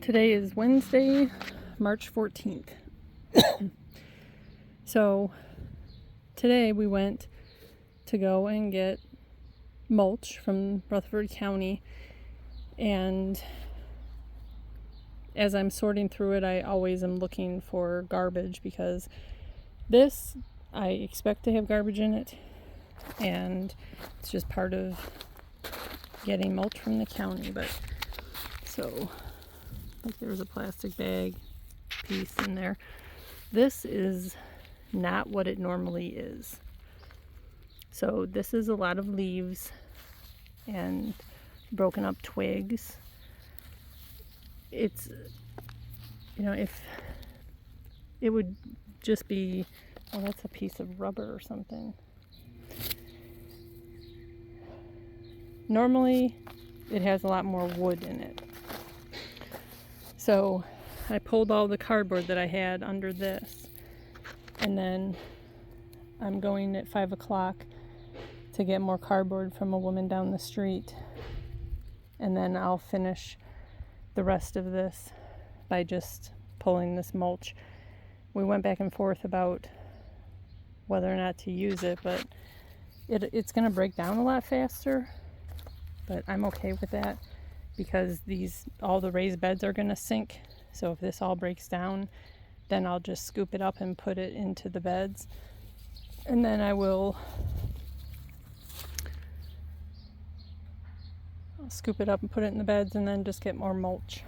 Today is Wednesday, March 14th. So today we went to go and get mulch from Rutherford County, and as I'm sorting through it, I always am looking for garbage because this, I expect to have garbage in it, and it's just part of getting mulch from the county. But so, like, there's a plastic bag piece in there. This is not what it normally is. So this is a lot of leaves and broken up twigs. It's, if it would just be, oh, that's a piece of rubber or something. Normally it has a lot more wood in it. So I pulled all the cardboard that I had under this, and then I'm going at 5 o'clock to get more cardboard from a woman down the street, and then I'll finish the rest of this by just pulling this mulch. We went back and forth about whether or not to use it, but it's going to break down a lot faster, but I'm okay with that because all the raised beds are going to sink. So if this all breaks down, then I'll just scoop it up and put it into the beds, and then I'll scoop it up and put it in the beds, and then just get more mulch.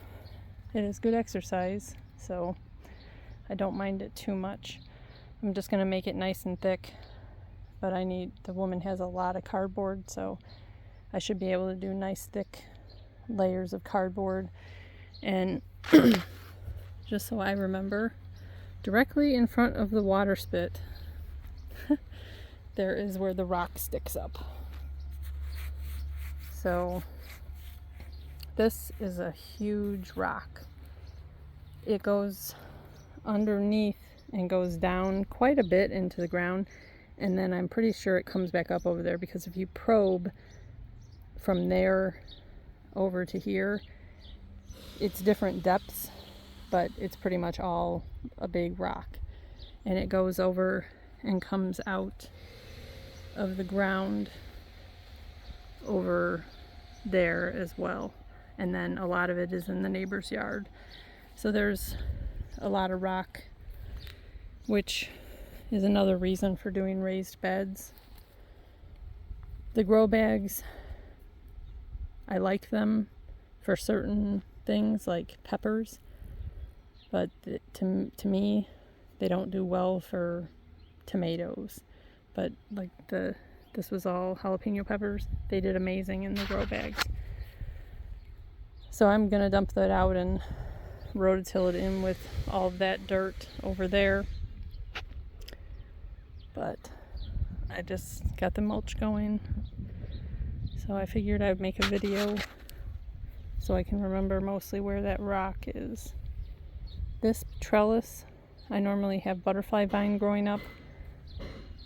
It is good exercise, so I don't mind it too much. I'm just going to make it nice and thick, but the woman has a lot of cardboard, so I should be able to do nice thick layers of cardboard. And just so I remember, directly in front of the water spit there is where the rock sticks up. So this is a huge rock. It goes underneath and goes down quite a bit into the ground, and then I'm pretty sure it comes back up over there, because if you probe from there over to here, it's different depths, but it's pretty much all a big rock, and it goes over and comes out of the ground over there as well, and then a lot of it is in the neighbor's yard. So there's a lot of rock, which is another reason for doing raised beds. The grow bags, I like them for certain things like peppers, but to me they don't do well for tomatoes. But like this was all jalapeno peppers. They did amazing in the grow bags. So I'm gonna dump that out and rototill it in with all of that dirt over there. But I just got the mulch going, so I figured I'd make a video so I can remember mostly where that rock is. This trellis, I normally have butterfly vine growing up.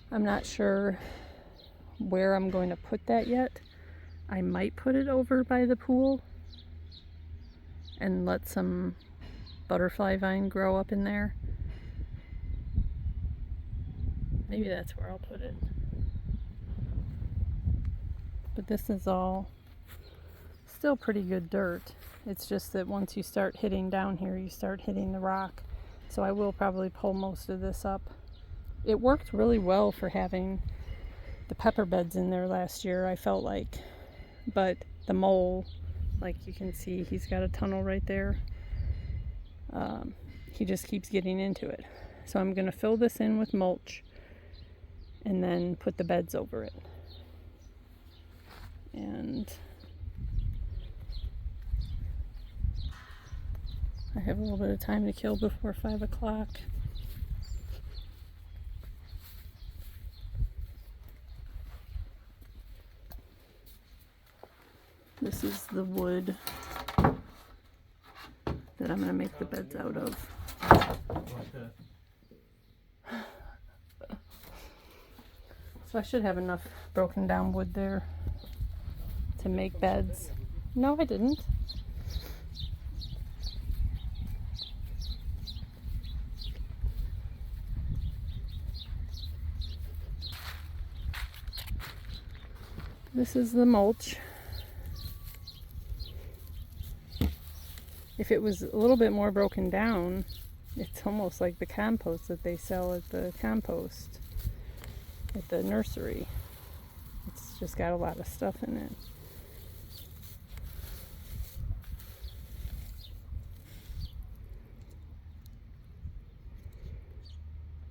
I'm not sure where I'm going to put that yet. I might put it over by the pool and let some butterfly vine grow up in there. Maybe that's where I'll put it. But this is all still pretty good dirt. It's just that once you start hitting down here, you start hitting the rock. So I will probably pull most of this up. It worked really well for having the pepper beds in there last year, I felt like. But the mole, like you can see, he's got a tunnel right there. He just keeps getting into it. So I'm going to fill this in with mulch and then put the beds over it. And I have a little bit of time to kill before 5 o'clock. This is the wood that I'm going to make the beds out of. So I should have enough broken down wood there to make beds. No, I didn't. This is the mulch. If it was a little bit more broken down, it's almost like the compost that they sell at the nursery. It's just got a lot of stuff in it.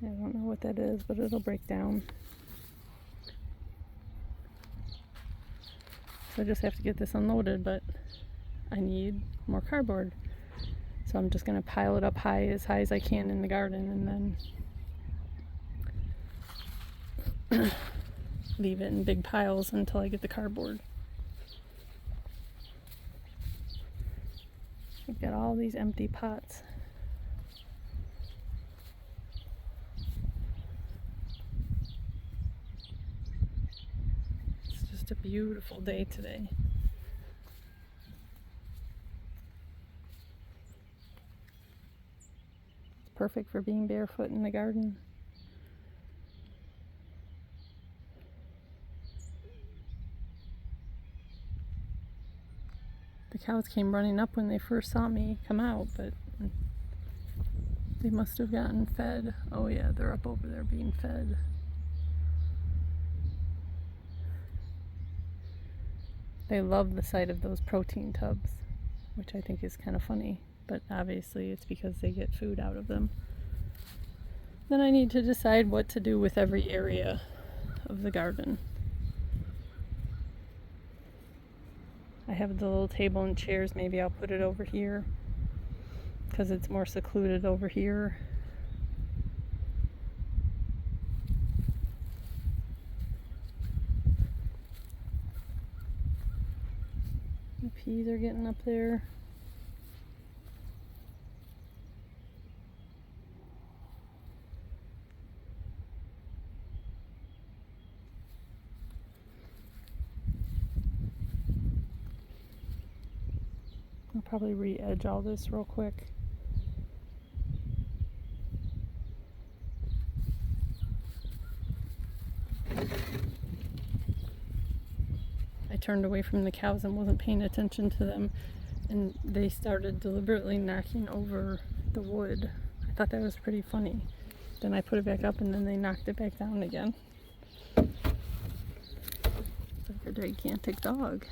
I don't know what that is, but it'll break down. So I just have to get this unloaded, but I need more cardboard. So I'm just going to pile it up as high as I can in the garden, and then leave it in big piles until I get the cardboard. I've got all these empty pots. It's just a beautiful day today. Perfect for being barefoot in the garden. The cows came running up when they first saw me come out, but they must have gotten fed. Oh yeah, they're up over there being fed. They love the sight of those protein tubs, which I think is kind of funny. But obviously it's because they get food out of them. Then I need to decide what to do with every area of the garden. I have the little table and chairs. Maybe I'll put it over here because it's more secluded over here. The peas are getting up there. I'll probably re-edge all this real quick. I turned away from the cows and wasn't paying attention to them, and they started deliberately knocking over the wood. I thought that was pretty funny. Then I put it back up and then they knocked it back down again. It's like a gigantic dog.